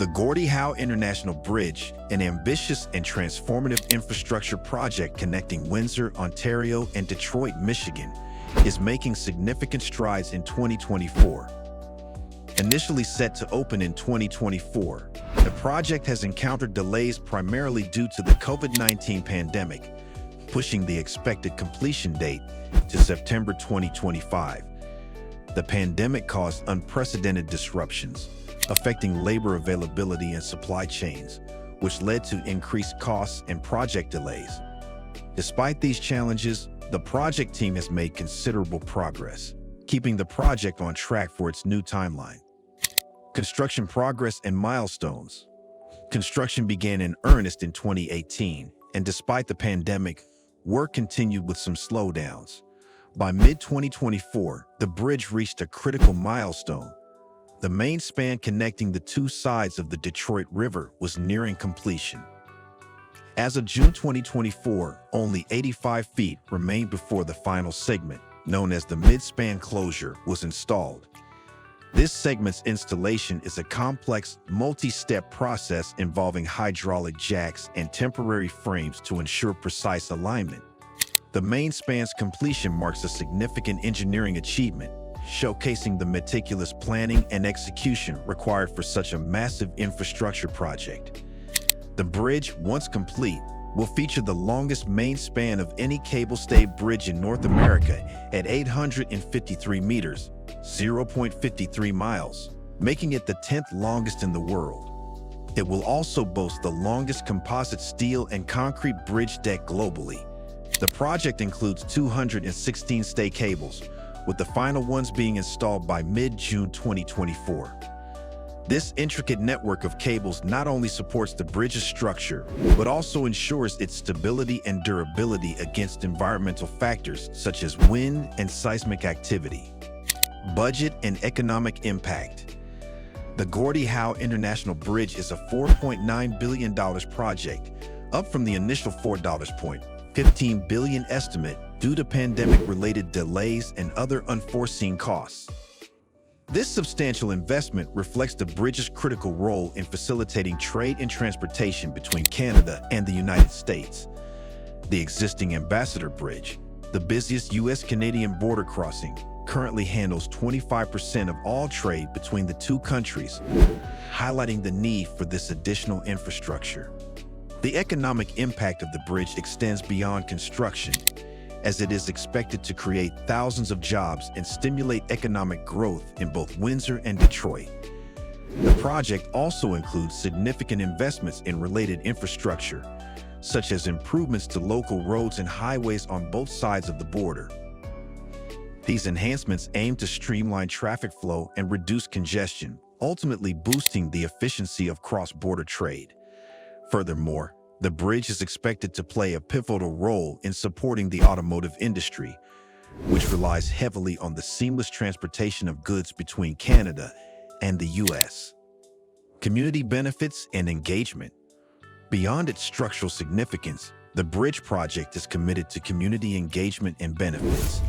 The Gordie Howe International Bridge, an ambitious and transformative infrastructure project connecting Windsor, Ontario, and Detroit, Michigan, is making significant strides in 2024. Initially set to open in 2024, the project has encountered delays primarily due to the COVID-19 pandemic, pushing the expected completion date to September 2025. The pandemic caused unprecedented disruptions, affecting labor availability and supply chains, which led to increased costs and project delays. Despite these challenges, the project team has made considerable progress, keeping the project on track for its new timeline. Construction progress and milestones. Construction began in earnest in 2018, and despite the pandemic, work continued with some slowdowns. By mid-2024, the bridge reached a critical milestone. The main span connecting the two sides of the Detroit River was nearing completion. As of June 2024, only 85 feet remained before the final segment, known as the mid-span closure, was installed. This segment's installation is a complex, multi-step process involving hydraulic jacks and temporary frames to ensure precise alignment. The main span's completion marks a significant engineering achievement, showcasing the meticulous planning and execution required for such a massive infrastructure project. The bridge, once complete, will feature the longest main span of any cable-stayed bridge in North America at 853 meters, 0.53 miles, making it the 10th longest in the world. It will also boast the longest composite steel and concrete bridge deck globally. The project includes 216 stay cables, with the final ones being installed by mid-June 2024. This intricate network of cables not only supports the bridge's structure, but also ensures its stability and durability against environmental factors such as wind and seismic activity. Budget and economic impact. The Gordie Howe International Bridge is a $4.9 billion project, up from the initial $4.15 billion estimate due to pandemic-related delays and other unforeseen costs. This substantial investment reflects the bridge's critical role in facilitating trade and transportation between Canada and the United States. The existing Ambassador Bridge, the busiest U.S.-Canadian border crossing, currently handles 25% of all trade between the two countries, highlighting the need for this additional infrastructure. The economic impact of the bridge extends beyond construction, as it is expected to create thousands of jobs and stimulate economic growth in both Windsor and Detroit. The project also includes significant investments in related infrastructure, such as improvements to local roads and highways on both sides of the border. These enhancements aim to streamline traffic flow and reduce congestion, ultimately boosting the efficiency of cross-border trade. Furthermore, the bridge is expected to play a pivotal role in supporting the automotive industry, which relies heavily on the seamless transportation of goods between Canada and the U.S. Community benefits and engagement. Beyond its structural significance, the bridge project is committed to community engagement and benefits.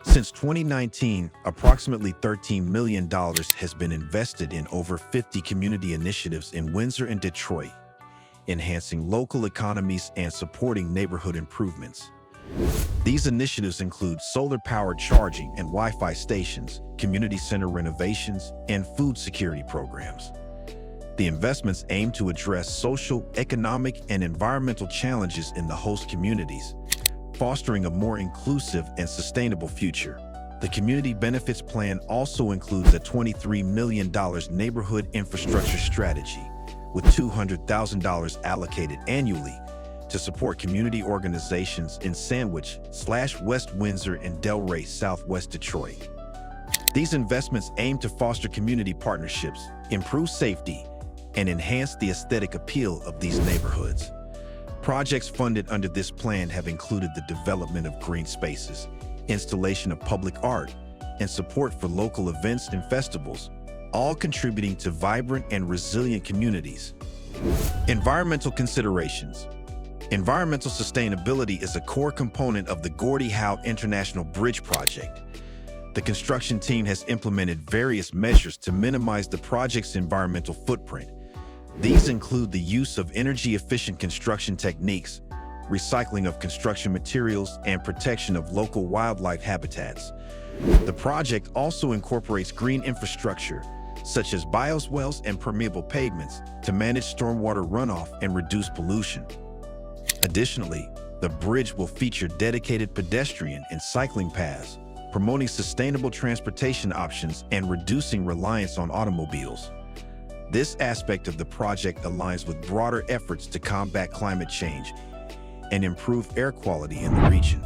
Since 2019, approximately $13 million has been invested in over 50 community initiatives in Windsor and Detroit, enhancing local economies and supporting neighborhood improvements. These initiatives include solar-powered charging and Wi-Fi stations, community center renovations, and food security programs. The investments aim to address social, economic, and environmental challenges in the host communities, fostering a more inclusive and sustainable future. The Community Benefits Plan also includes a $23 million neighborhood infrastructure strategy, with $200,000 allocated annually to support community organizations in Sandwich/West Windsor and Delray, Southwest Detroit. These investments aim to foster community partnerships, improve safety, and enhance the aesthetic appeal of these neighborhoods. Projects funded under this plan have included the development of green spaces, installation of public art, and support for local events and festivals, all contributing to vibrant and resilient communities. Environmental considerations. Environmental sustainability is a core component of the Gordie Howe International Bridge project. The construction team has implemented various measures to minimize the project's environmental footprint, These include the use of energy-efficient construction techniques, recycling of construction materials, and protection of local wildlife habitats. The project also incorporates green infrastructure, such as bioswales and permeable pavements, to manage stormwater runoff and reduce pollution. Additionally, the bridge will feature dedicated pedestrian and cycling paths, promoting sustainable transportation options and reducing reliance on automobiles. This aspect of the project aligns with broader efforts to combat climate change and improve air quality in the region.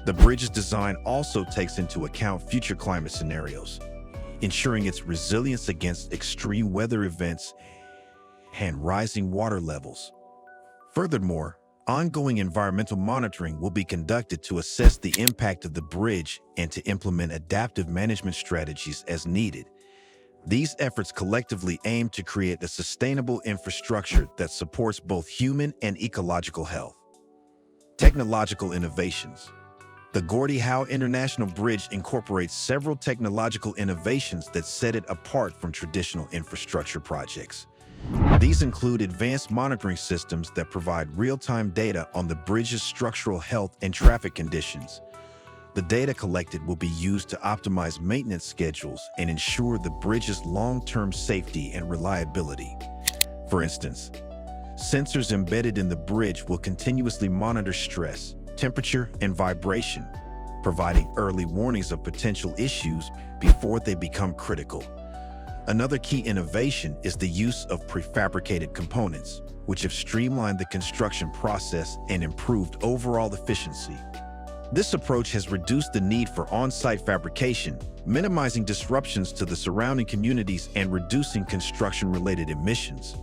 The bridge's design also takes into account future climate scenarios, ensuring its resilience against extreme weather events and rising water levels. Furthermore, ongoing environmental monitoring will be conducted to assess the impact of the bridge and to implement adaptive management strategies as needed. These efforts collectively aim to create a sustainable infrastructure that supports both human and ecological health. Technological innovations. The Gordie Howe International Bridge incorporates several technological innovations that set it apart from traditional infrastructure projects. These include advanced monitoring systems that provide real-time data on the bridge's structural health and traffic conditions. The data collected will be used to optimize maintenance schedules and ensure the bridge's long-term safety and reliability. For instance, sensors embedded in the bridge will continuously monitor stress, temperature, and vibration, providing early warnings of potential issues before they become critical. Another key innovation is the use of prefabricated components, which have streamlined the construction process and improved overall efficiency. This approach has reduced the need for on-site fabrication, minimizing disruptions to the surrounding communities and reducing construction-related emissions.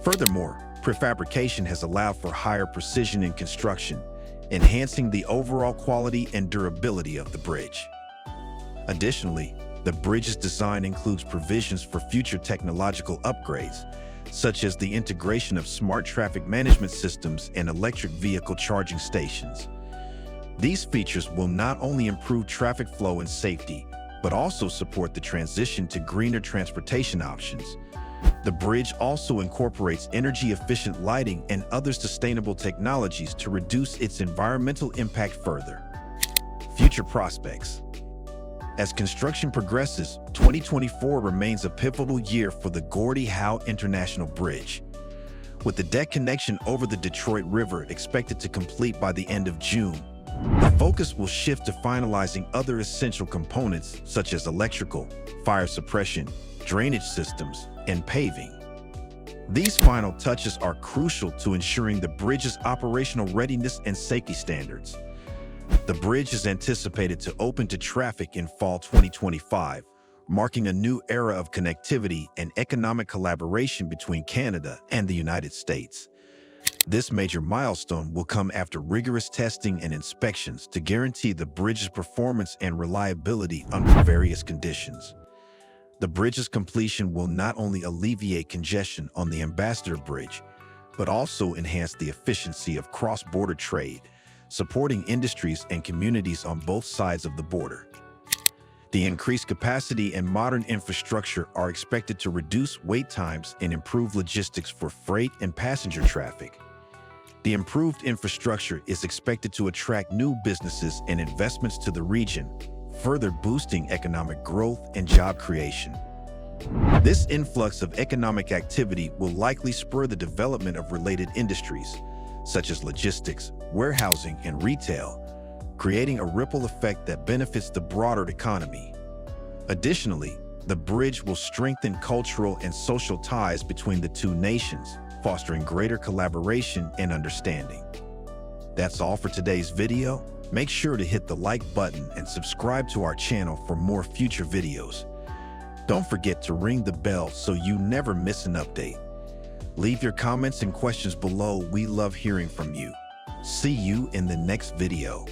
Furthermore, prefabrication has allowed for higher precision in construction, enhancing the overall quality and durability of the bridge. Additionally, the bridge's design includes provisions for future technological upgrades, such as the integration of smart traffic management systems and electric vehicle charging stations. These features will not only improve traffic flow and safety, but also support the transition to greener transportation options. The bridge also incorporates energy-efficient lighting and other sustainable technologies to reduce its environmental impact further. Future prospects. As construction progresses, 2024 remains a pivotal year for the Gordie Howe International Bridge. With the deck connection over the Detroit River expected to complete by the end of June, the focus will shift to finalizing other essential components such as electrical, fire suppression, drainage systems, and paving. These final touches are crucial to ensuring the bridge's operational readiness and safety standards. The bridge is anticipated to open to traffic in fall 2025, marking a new era of connectivity and economic collaboration between Canada and the United States. This major milestone will come after rigorous testing and inspections to guarantee the bridge's performance and reliability under various conditions. The bridge's completion will not only alleviate congestion on the Ambassador Bridge, but also enhance the efficiency of cross-border trade, supporting industries and communities on both sides of the border. The increased capacity and modern infrastructure are expected to reduce wait times and improve logistics for freight and passenger traffic. The improved infrastructure is expected to attract new businesses and investments to the region, further boosting economic growth and job creation. This influx of economic activity will likely spur the development of related industries, such as logistics, warehousing, and retail, creating a ripple effect that benefits the broader economy. Additionally, the bridge will strengthen cultural and social ties between the two nations, fostering greater collaboration and understanding. That's all for today's video. Make sure to hit the like button and subscribe to our channel for more future videos. Don't forget to ring the bell so you never miss an update. Leave your comments and questions below. We love hearing from you. See you in the next video.